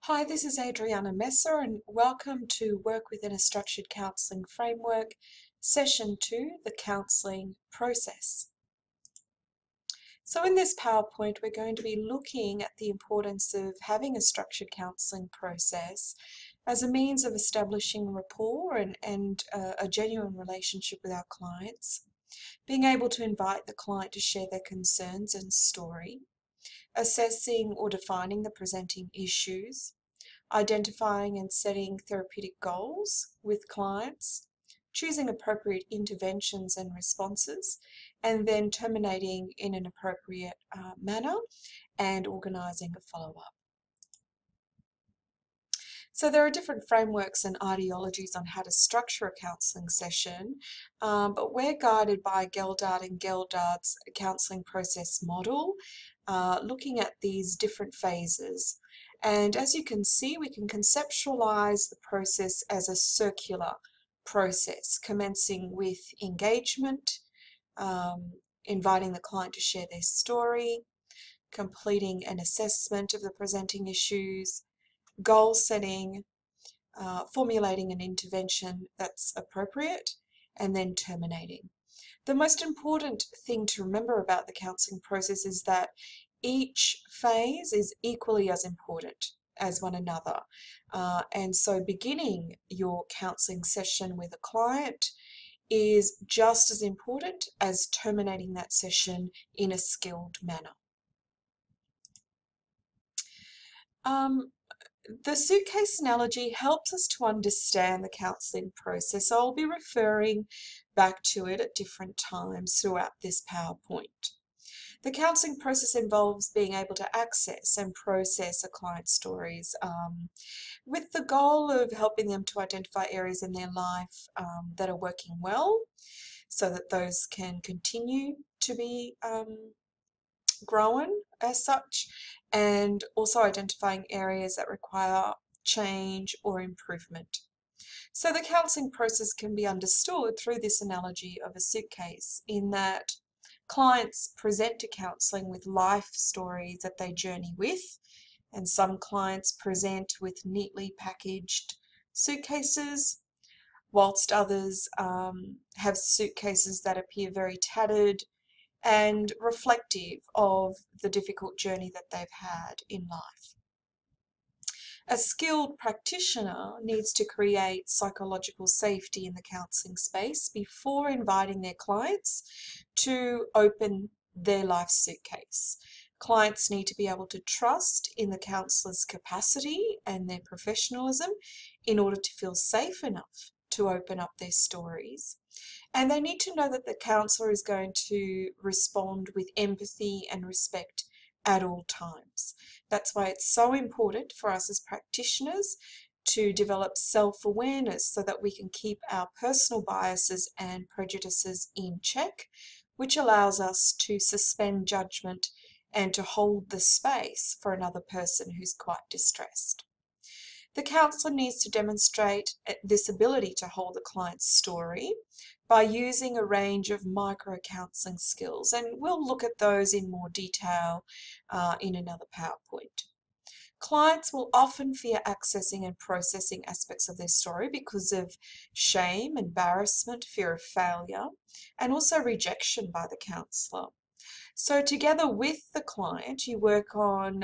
Hi, this is Adriana Messer, and welcome to Work Within a Structured Counselling Framework, Session 2, the Counselling Process. So in this PowerPoint, we're going to be looking at the importance of having a structured counselling process as a means of establishing rapport and a genuine relationship with our clients, being able to invite the client to share their concerns and story, assessing or defining the presenting issues, identifying and setting therapeutic goals with clients, choosing appropriate interventions and responses, and then terminating in an appropriate manner and organising a follow-up. So there are different frameworks and ideologies on how to structure a counselling session, but we're guided by Geldart and Geldart's counselling process model, looking at these different phases. And as you can see, we can conceptualize the process as a circular process, commencing with engagement, inviting the client to share their story, completing an assessment of the presenting issues, goal setting, formulating an intervention that's appropriate, and then terminating. The most important thing to remember about the counselling process is that each phase is equally as important as one another. And so beginning your counselling session with a client is just as important as terminating that session in a skilled manner. The suitcase analogy helps us to understand the counselling process. So I'll be referring back to it at different times throughout this PowerPoint. The counselling process involves being able to access and process a client's stories with the goal of helping them to identify areas in their life that are working well so that those can continue to be grown as such, and also identifying areas that require change or improvement. So the counselling process can be understood through this analogy of a suitcase, in that clients present to counselling with life stories that they journey with, and some clients present with neatly packaged suitcases, whilst others have suitcases that appear very tattered and reflective of the difficult journey that they've had in life. A skilled practitioner needs to create psychological safety in the counselling space before inviting their clients to open their life suitcase. Clients need to be able to trust in the counsellor's capacity and their professionalism in order to feel safe enough to open up their stories. And they need to know that the counsellor is going to respond with empathy and respect at all times. That's why it's so important for us as practitioners to develop self-awareness so that we can keep our personal biases and prejudices in check, which allows us to suspend judgment and to hold the space for another person who's quite distressed. The counsellor needs to demonstrate this ability to hold the client's story by using a range of micro-counselling skills, and we'll look at those in more detail in another PowerPoint. Clients will often fear accessing and processing aspects of their story because of shame, embarrassment, fear of failure, and also rejection by the counsellor. So together with the client, you work on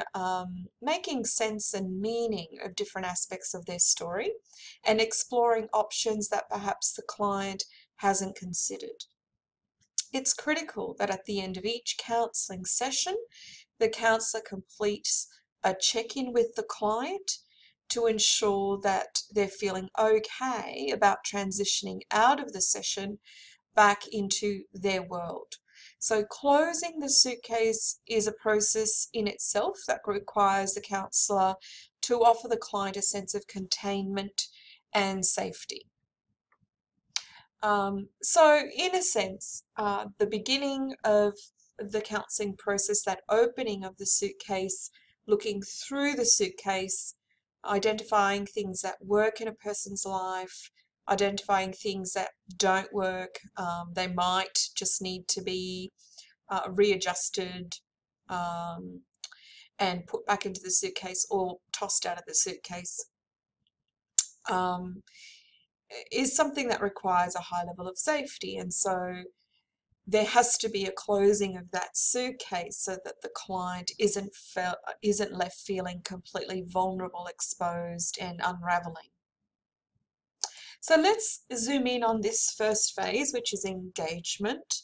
making sense and meaning of different aspects of their story and exploring options that perhaps the client hasn't considered. It's critical that at the end of each counselling session, the counsellor completes a check-in with the client to ensure that they're feeling okay about transitioning out of the session back into their world. So closing the suitcase is a process in itself that requires the counsellor to offer the client a sense of containment and safety. So in a sense, the beginning of the counselling process, that opening of the suitcase, looking through the suitcase, identifying things that work in a person's life, identifying things that don't work. They might just need to be readjusted, and put back into the suitcase or tossed out of the suitcase is something that requires a high level of safety. And so there has to be a closing of that suitcase so that the client isn't left feeling completely vulnerable, exposed, and unraveling. So let's zoom in on this first phase, which is engagement.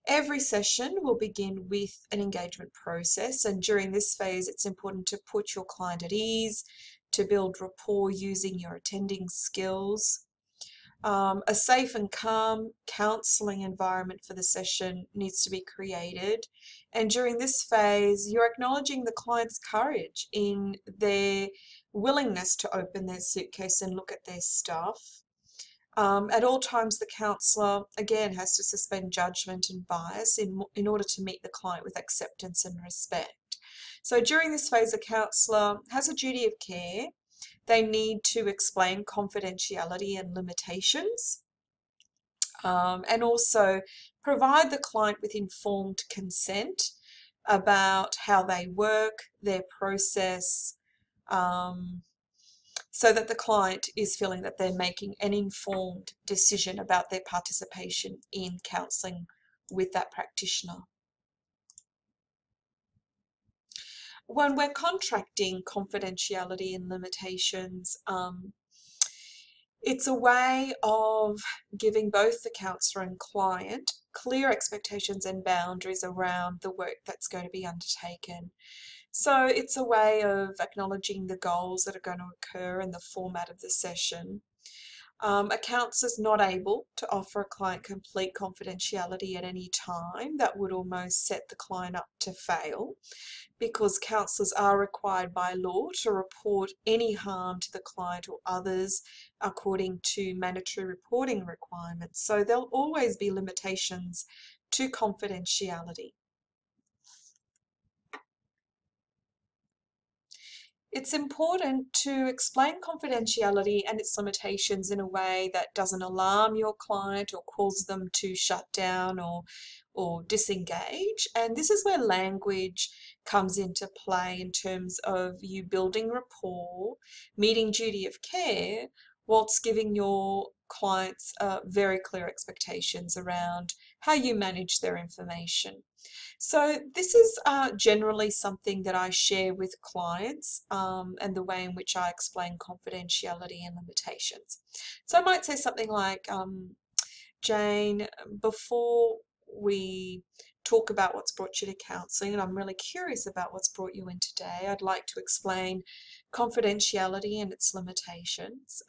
Every session will begin with an engagement process, and during this phase it's important to put your client at ease, to build rapport using your attending skills. A safe and calm counselling environment for the session needs to be created, and during this phase you're acknowledging the client's courage in their willingness to open their suitcase and look at their stuff. At all times, the counsellor, again, has to suspend judgment and bias in order to meet the client with acceptance and respect. So during this phase, the counsellor has a duty of care. They need to explain confidentiality and limitations, and also provide the client with informed consent about how they work, their process, so that the client is feeling that they're making an informed decision about their participation in counselling with that practitioner. When we're contracting confidentiality and limitations, it's a way of giving both the counsellor and client clear expectations and boundaries around the work that's going to be undertaken. So it's a way of acknowledging the goals that are going to occur in the format of the session. A counsellor is not able to offer a client complete confidentiality at any time. That would almost set the client up to fail, because counsellors are required by law to report any harm to the client or others according to mandatory reporting requirements. So there'll always be limitations to confidentiality. It's important to explain confidentiality and its limitations in a way that doesn't alarm your client or cause them to shut down or disengage. And this is where language comes into play in terms of you building rapport, meeting duty of care, whilst giving your clients very clear expectations around how you manage their information. So this is generally something that I share with clients, and the way in which I explain confidentiality and limitations. So I might say something like, Jane, before we talk about what's brought you to counselling, and I'm really curious about what's brought you in today, I'd like to explain confidentiality and its limitations.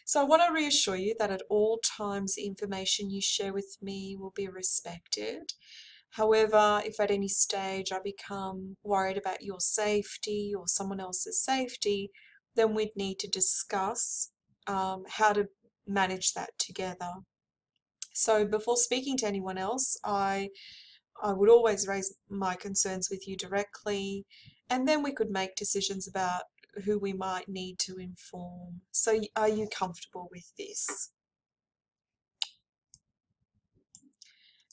So I want to reassure you that at all times the information you share with me will be respected. However, if at any stage I become worried about your safety or someone else's safety, then we'd need to discuss how to manage that together. So before speaking to anyone else, I would always raise my concerns with you directly, and then we could make decisions about who we might need to inform. So are you comfortable with this?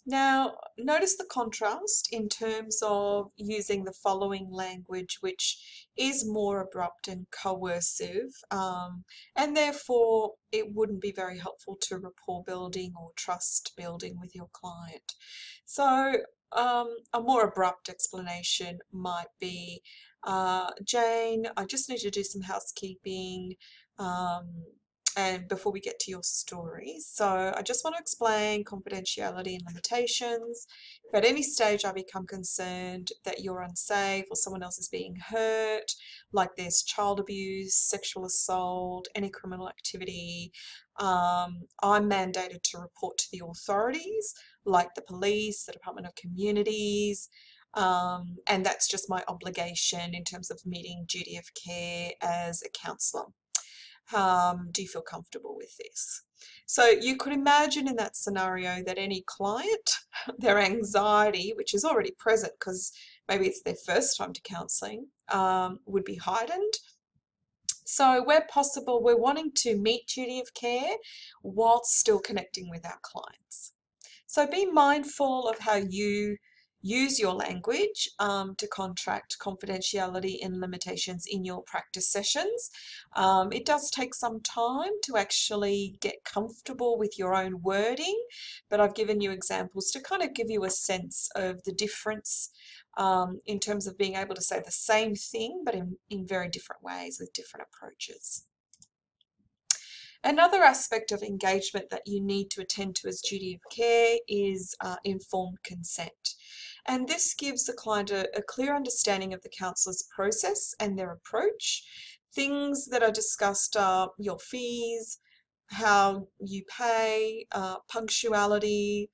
Now, notice the contrast in terms of using the following language, which is more abrupt and coercive, and therefore it wouldn't be very helpful to rapport building or trust building with your client. So a more abrupt explanation might be, Jane, I just need to do some housekeeping, and before we get to your story. So I just want to explain confidentiality and limitations. If at any stage I become concerned that you're unsafe or someone else is being hurt, like there's child abuse, sexual assault, any criminal activity, I'm mandated to report to the authorities, like the police, the Department of Communities, and that's just my obligation in terms of meeting duty of care as a counsellor. Do you feel comfortable with this? So you could imagine in that scenario that any client, their anxiety, which is already present because maybe it's their first time to counselling, would be heightened. So where possible, we're wanting to meet duty of care whilst still connecting with our clients. So be mindful of how you use your language to contract confidentiality and limitations in your practice sessions. It does take some time to actually get comfortable with your own wording, but I've given you examples to kind of give you a sense of the difference in terms of being able to say the same thing, but in very different ways with different approaches. Another aspect of engagement that you need to attend to as duty of care is informed consent. And this gives the client a clear understanding of the counsellor's process and their approach. Things that are discussed are your fees, how you pay, punctuality,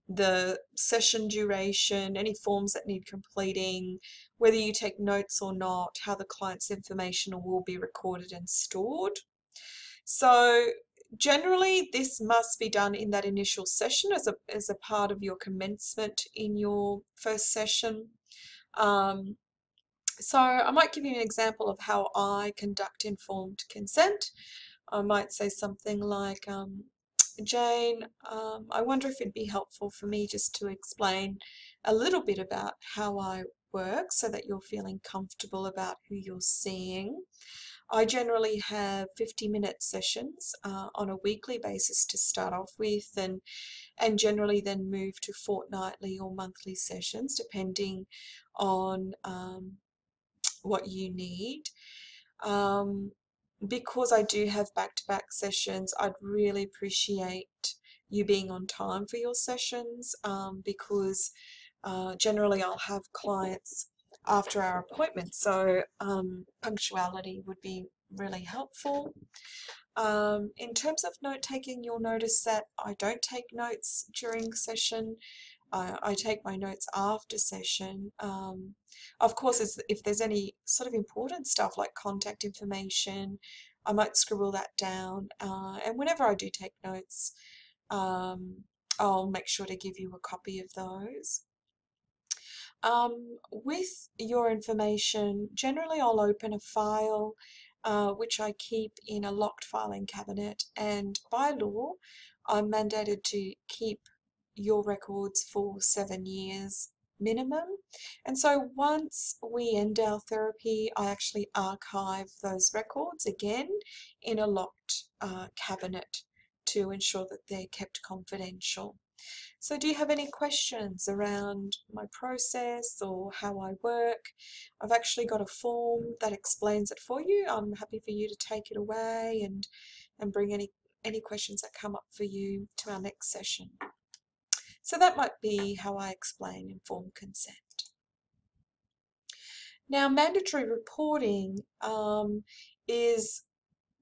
the session duration, any forms that need completing, whether you take notes or not, how the client's information will be recorded and stored. So generally this must be done in that initial session as a part of your commencement in your first session. So I might give you an example of how I conduct informed consent. I might say something like, Jane, I wonder if it'd be helpful for me just to explain a little bit about how I work so that you're feeling comfortable about who you're seeing. I generally have 50-minute sessions on a weekly basis to start off with, and generally then move to fortnightly or monthly sessions depending on what you need. Because I do have back-to-back sessions, I'd really appreciate you being on time for your sessions because generally I'll have clients after our appointment, so punctuality would be really helpful. In terms of note taking, you'll notice that I don't take notes during session. I take my notes after session. Of course, if there's any sort of important stuff like contact information, I might scribble that down. And whenever I do take notes, I'll make sure to give you a copy of those. With your information, generally I'll open a file which I keep in a locked filing cabinet, and by law I'm mandated to keep your records for 7 years minimum. And so once we end our therapy, I actually archive those records again in a locked cabinet to ensure that they're kept confidential. So do you have any questions around my process or how I work? I've actually got a form that explains it for you. I'm happy for you to take it away and bring any questions that come up for you to our next session. So that might be how I explain informed consent. Now, mandatory reporting is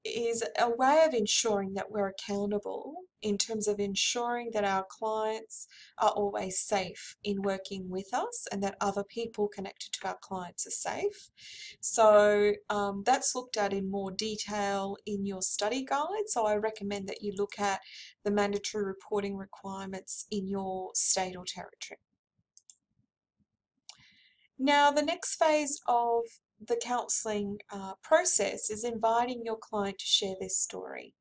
a way of ensuring that we're accountable in terms of ensuring that our clients are always safe in working with us and that other people connected to our clients are safe. So that's looked at in more detail in your study guide. So I recommend that you look at the mandatory reporting requirements in your state or territory. Now, the next phase of the counselling process is inviting your client to share their story.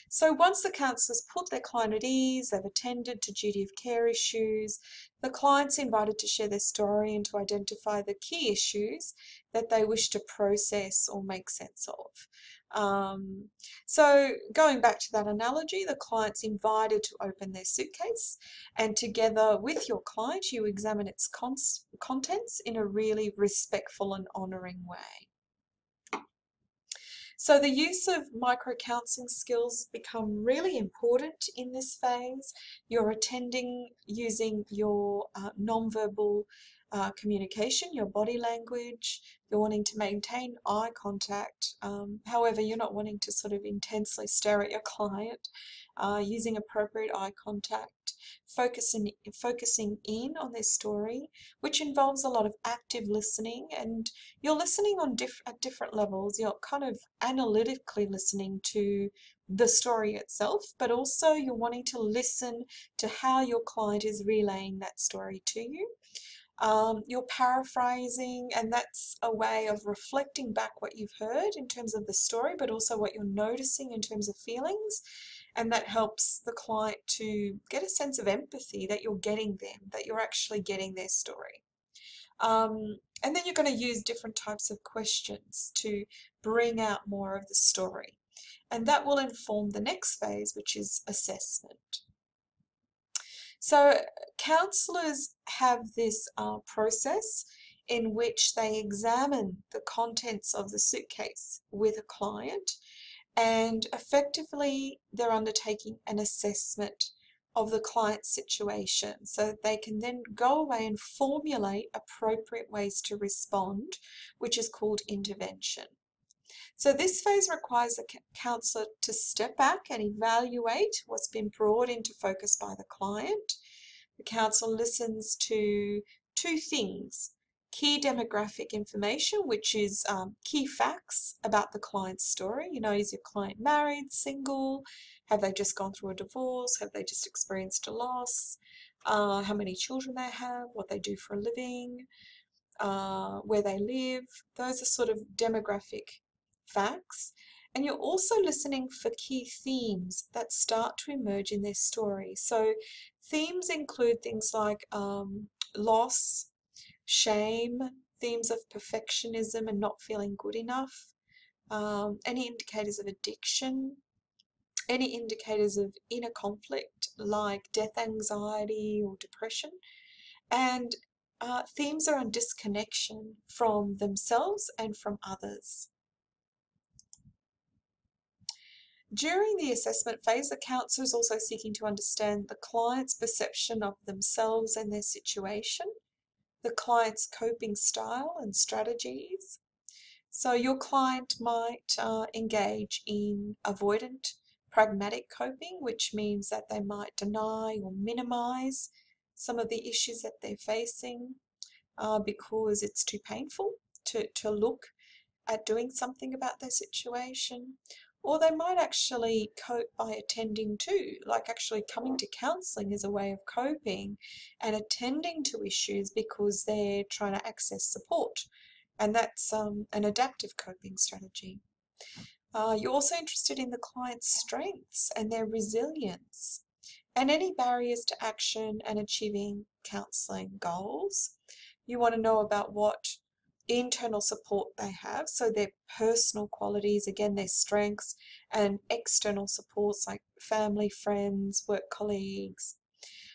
So once the counsellors put their client at ease, they've attended to duty of care issues, the client's invited to share their story and to identify the key issues that they wish to process or make sense of. So going back to that analogy, the client's invited to open their suitcase, and together with your client you examine its contents in a really respectful and honouring way. So the use of micro-counselling skills become really important in this phase. You're attending using your non-verbal communication, your body language. You're wanting to maintain eye contact. However, you're not wanting to sort of intensely stare at your client. Using appropriate eye contact, focusing in on their story, which involves a lot of active listening, and you're listening on at different levels. You're kind of analytically listening to the story itself, but also you're wanting to listen to how your client is relaying that story to you. You're paraphrasing, and that's a way of reflecting back what you've heard in terms of the story, but also what you're noticing in terms of feelings. and that helps the client to get a sense of empathy that you're getting them, that you're actually getting their story. And then you're going to use different types of questions to bring out more of the story. And that will inform the next phase, which is assessment. So counsellors have this process in which they examine the contents of the suitcase with a client, and effectively they're undertaking an assessment of the client's situation so that they can then go away and formulate appropriate ways to respond, which is called intervention. So this phase requires a counsellor to step back and evaluate what's been brought into focus by the client. The counsellor listens to two things: key demographic information, which is key facts about the client's story. You know, is your client married, single? Have they just gone through a divorce? Have they just experienced a loss? How many children they have, what they do for a living, where they live. Those are sort of demographic facts. And you're also listening for key themes that start to emerge in their story. So themes include things like loss, shame, themes of perfectionism and not feeling good enough, any indicators of addiction, any indicators of inner conflict like death anxiety or depression, and themes around disconnection from themselves and from others. During the assessment phase, the counsellor is also seeking to understand the client's perception of themselves and their situation, the client's coping style and strategies. So your client might engage in avoidant pragmatic coping, which means that they might deny or minimize some of the issues that they're facing because it's too painful to look at doing something about their situation. Or they might actually cope by attending to, like actually coming to counselling as a way of coping and attending to issues because they're trying to access support. And that's an adaptive coping strategy. You're also interested in the client's strengths and their resilience and any barriers to action and achieving counselling goals. You want to know about what internal support they have, so their personal qualities, again, their strengths, and external supports like family, friends, work colleagues.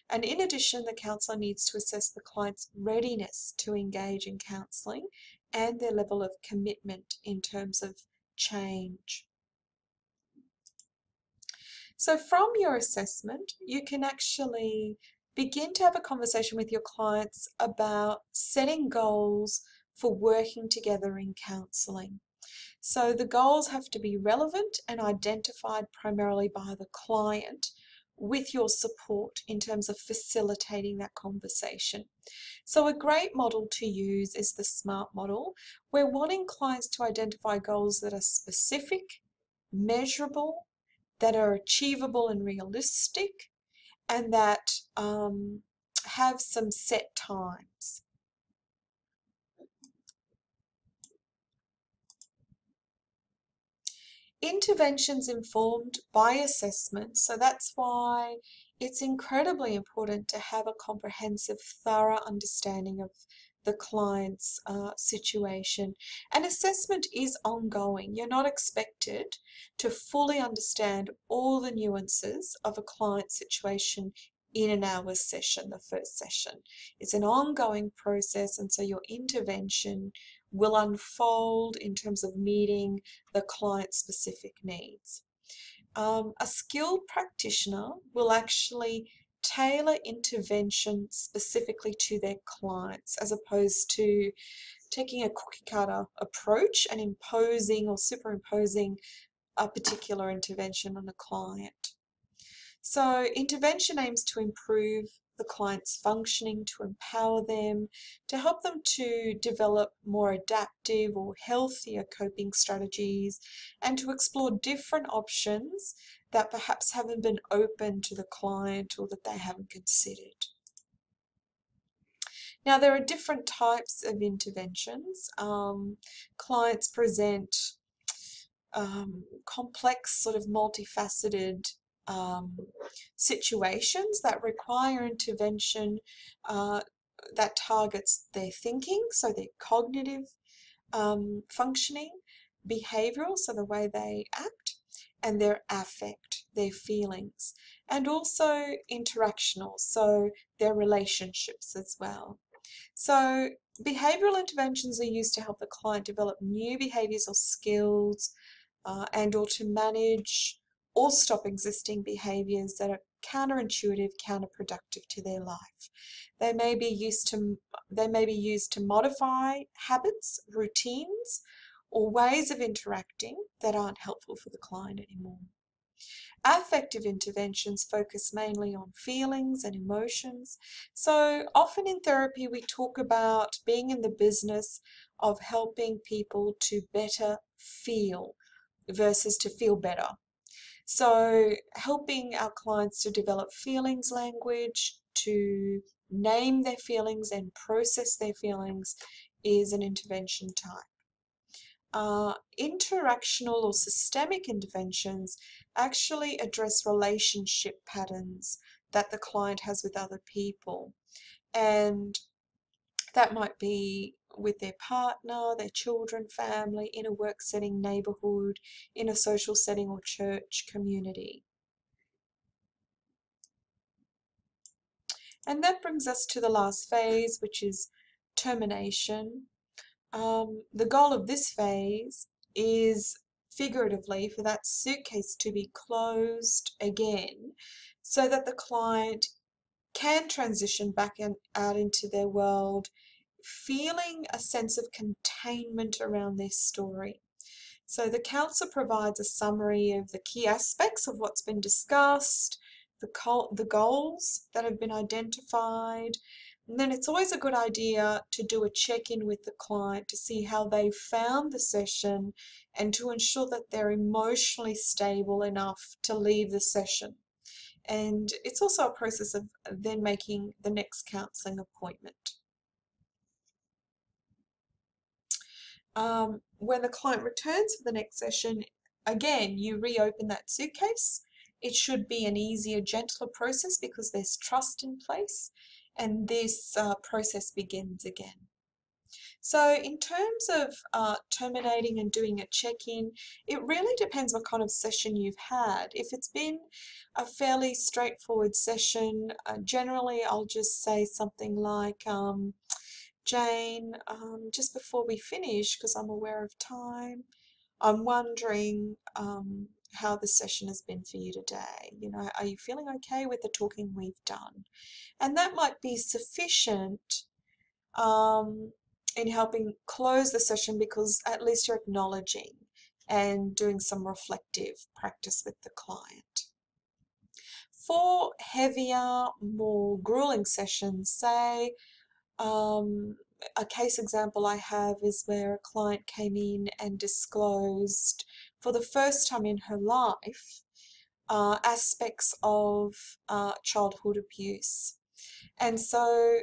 And in addition, the counsellor needs to assess the client's readiness to engage in counselling and their level of commitment in terms of change. So from your assessment, you can actually begin to have a conversation with your clients about setting goals for working together in counselling. So the goals have to be relevant and identified primarily by the client with your support in terms of facilitating that conversation. So a great model to use is the SMART model. We're wanting clients to identify goals that are specific, measurable, that are achievable and realistic, and that have some set times. Interventions informed by assessment, so that's why it's incredibly important to have a comprehensive, thorough understanding of the client's situation. And assessment is ongoing. You're not expected to fully understand all the nuances of a client situation in an hour session, the first session. It's an ongoing process, and so your intervention will unfold in terms of meeting the client's specific needs. A skilled practitioner will actually tailor intervention specifically to their clients, as opposed to taking a cookie cutter approach and imposing or superimposing a particular intervention on a client. So intervention aims to improve the client's functioning, to empower them, to help them to develop more adaptive or healthier coping strategies, and to explore different options that perhaps haven't been open to the client or that they haven't considered. Now, there are different types of interventions. Clients present complex, sort of multifaceted situations that require intervention that targets their thinking, so their cognitive functioning, behavioral, so the way they act, and their affect, their feelings, and also interactional, so their relationships as well. So behavioral interventions are used to help the client develop new behaviors or skills and or to manage or stop existing behaviors that are counterintuitive, counterproductive to their life. They may be used to modify habits, routines, or ways of interacting that aren't helpful for the client anymore. Affective interventions focus mainly on feelings and emotions. So often in therapy, we talk about being in the business of helping people to better feel versus to feel better. So helping our clients to develop feelings language, to name their feelings and process their feelings is an intervention type. Interactional or systemic interventions actually address relationship patterns that the client has with other people. And that might be with their partner, their children, family, in a work setting, neighborhood, in a social setting or church community. And that brings us to the last phase, which is termination. The goal of this phase is figuratively for that suitcase to be closed again so that the client can transition back out into their world, feeling a sense of containment around their story. So the counsellor provides a summary of the key aspects of what's been discussed, the goals that have been identified, and then it's always a good idea to do a check-in with the client to see how they found the session and to ensure that they're emotionally stable enough to leave the session. And it's also a process of then making the next counselling appointment. When the client returns for the next session, again, you reopen that suitcase. It should be an easier, gentler process because there's trust in place, and this process begins again. So in terms of terminating and doing a check-in, it really depends what kind of session you've had. If it's been a fairly straightforward session, generally I'll just say something like, Jane, just before we finish, because I'm aware of time, I'm wondering how the session has been for you today. You know, are you feeling okay with the talking we've done? And that might be sufficient in helping close the session because at least you're acknowledging and doing some reflective practice with the client. For heavier, more grueling sessions, say, a case example I have is where a client came in and disclosed for the first time in her life aspects of childhood abuse. And so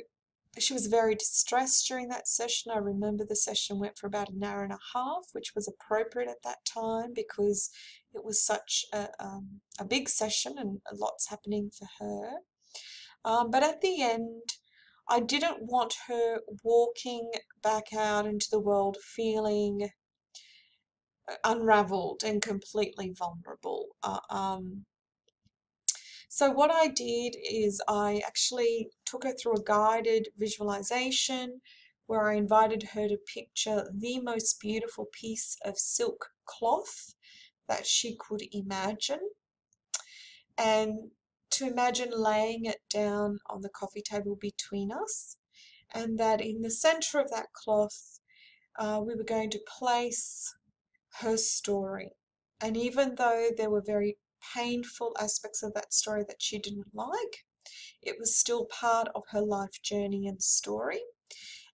she was very distressed during that session. I remember the session went for about an hour and a half, which was appropriate at that time because it was such a big session and lots happening for her. But at the end, I didn't want her walking back out into the world feeling unraveled and completely vulnerable. So what I did is I actually took her through a guided visualization where I invited her to picture the most beautiful piece of silk cloth that she could imagine, and to imagine laying it down on the coffee table between us, and that in the center of that cloth we were going to place her story. And even though there were very painful aspects of that story that she didn't like, it was still part of her life journey and story.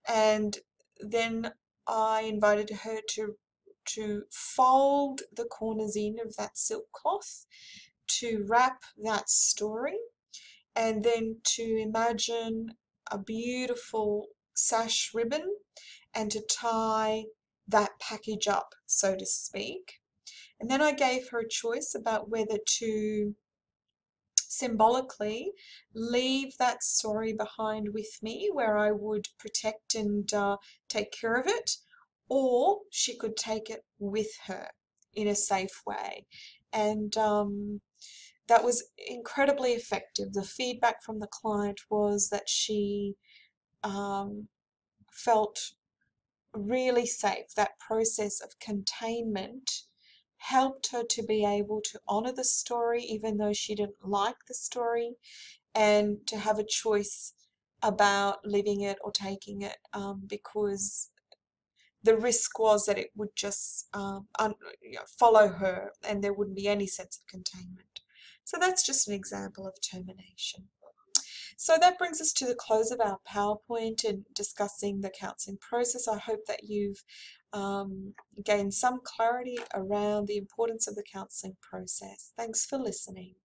And then I invited her to fold the corners in of that silk cloth, to wrap that story, and then to imagine a beautiful sash ribbon and to tie that package up, so to speak. And then I gave her a choice about whether to symbolically leave that story behind with me where I would protect and take care of it, or she could take it with her in a safe way. And that was incredibly effective. The feedback from the client was that she felt really safe. That process of containment helped her to be able to honor the story even though she didn't like the story, and to have a choice about living it or taking it, because the risk was that it would just follow her and there wouldn't be any sense of containment. So that's just an example of termination. So that brings us to the close of our PowerPoint and discussing the counselling process. I hope that you've gained some clarity around the importance of the counselling process. Thanks for listening.